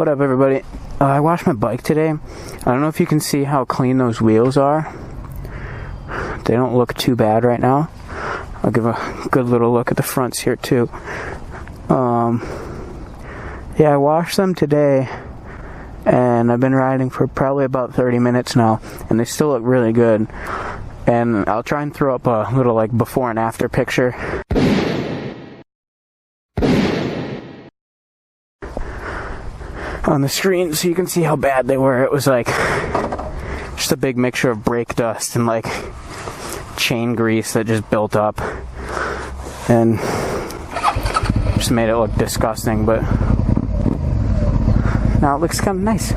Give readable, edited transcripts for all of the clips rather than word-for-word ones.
What up, everybody? I washed my bike today. I don't know if you can see how clean those wheels are. They don't look too bad right now. I'll give a good little look at the fronts here too. Yeah, I washed them today, and I've been riding for probably about 30 minutes now, and they still look really good. And I'll try and throw up a little like before and after picture. On the screen so you can see how bad they were. It was like just a big mixture of brake dust and like chain grease that just built up and just made it look disgusting, but now it looks kind of nice.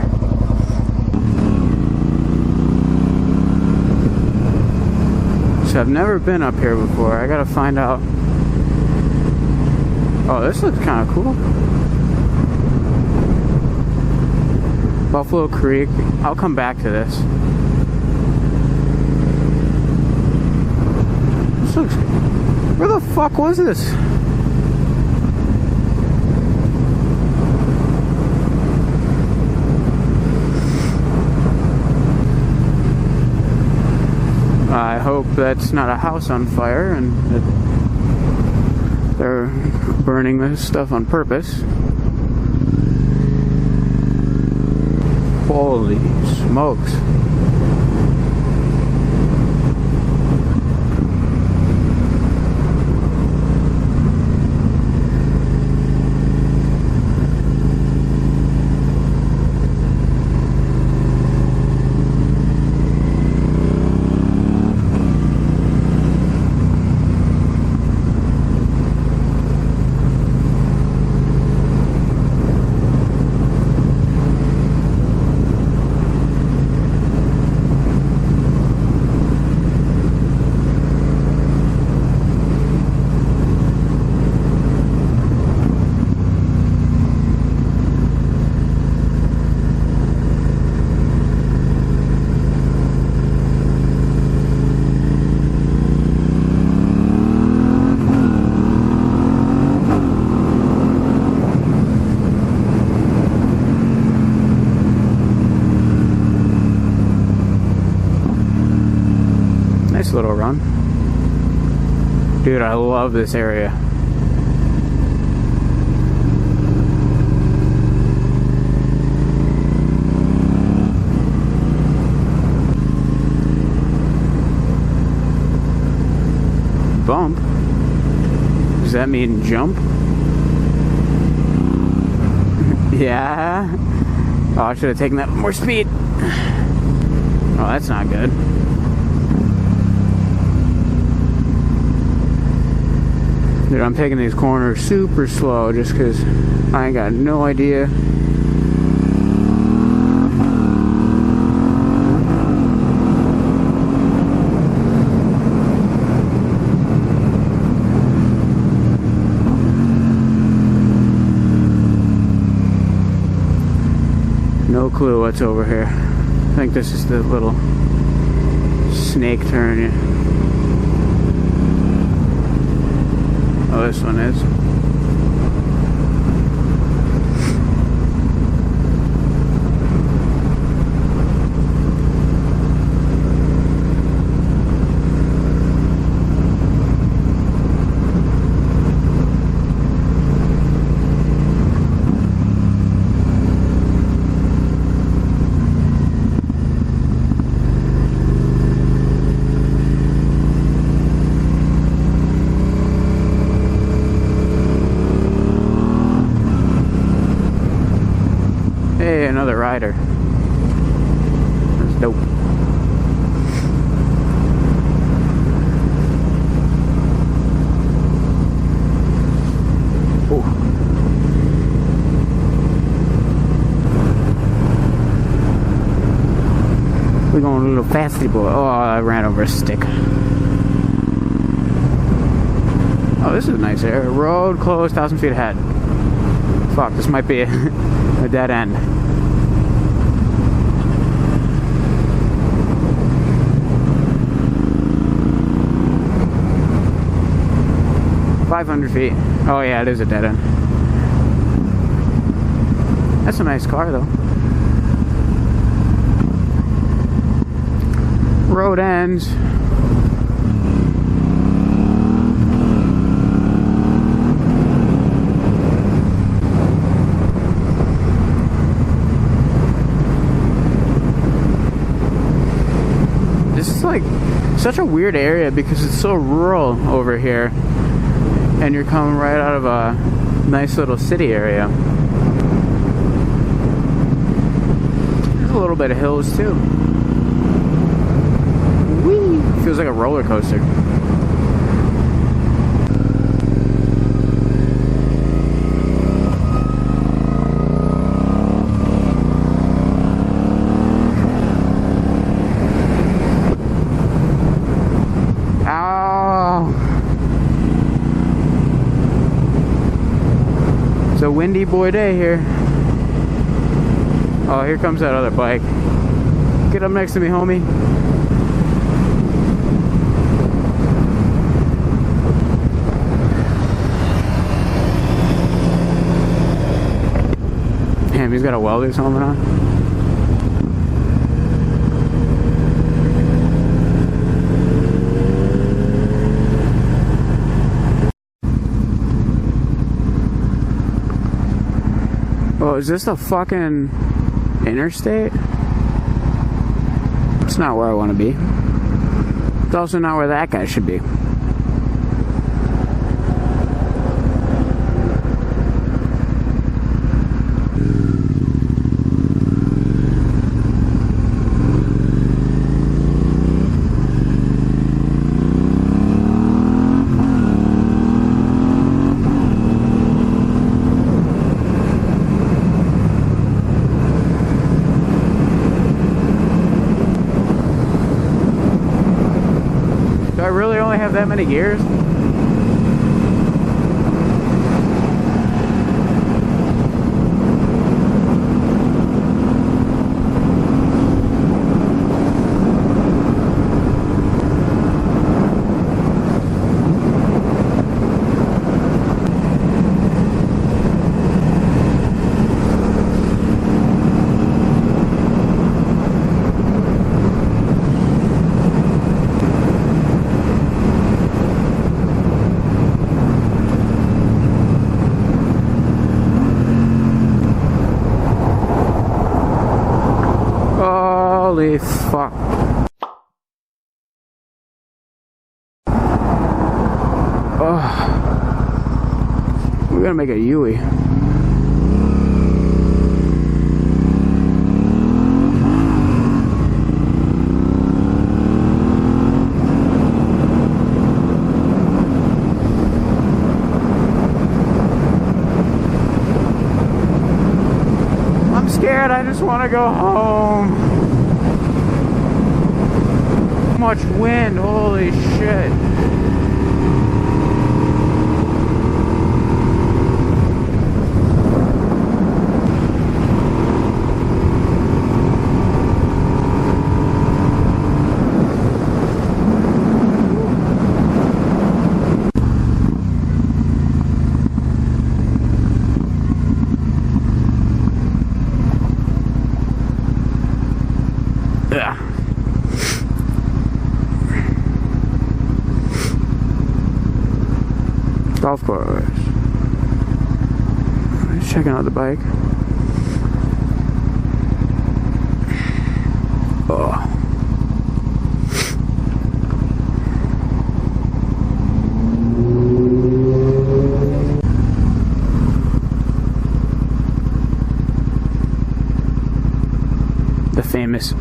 So I've never been up here before. I gotta find out. Oh, this looks kind of cool. Buffalo Creek. I'll come back to this. This looks... Where the fuck was this? I hope that's not a house on fire and that they're burning this stuff on purpose. Holy smokes. Nice little run. Dude, I love this area. Bump? Does that mean jump? Yeah. Oh, I should have taken that with more speed. Oh, that's not good. Dude, I'm taking these corners super slow just because I ain't got no idea. No clue what's over here. I think this is the little snake turn. Yeah. Oh, this one is. Hey, another rider. That's dope. Oh. We're going a little fasty, boy. Oh, I ran over a stick. Oh, this is a nice area. Road closed, 1,000 feet ahead. Fuck, this might be a dead end. $500 feet. Oh yeah, it is a dead end. That's a nice car though. Road ends. This is like such a weird area because it's so rural over here, and you're coming right out of a nice little city area. There's a little bit of hills too. Whee! Feels like a roller coaster. It's a windy boy day here. Oh, here comes that other bike. Get up next to me, homie. Damn, he's got a welder's helmet on. Oh, is this the fucking interstate? It's not where I want to be. It's also not where that guy should be. Do I really only have that many gears? Holy fuck. Oh. We're gonna make a Yui. I'm scared, I just want to go home. Much wind, holy shit. Yeah. Golf course. Just checking out the bike. Oh. The famous,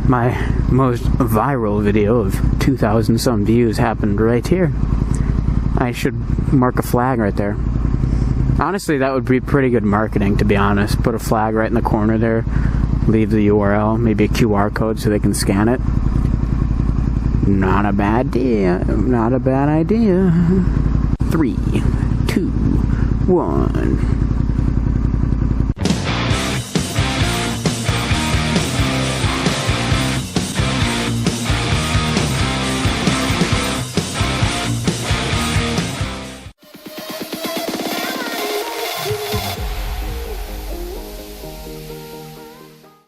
my most viral video of 2,000 some views happened right here. I should mark a flag right there. Honestly, that would be pretty good marketing, to be honest. Put a flag right in the corner there. Leave the URL, maybe a QR code so they can scan it. Not a bad idea. Not a bad idea. 3, 2, 1.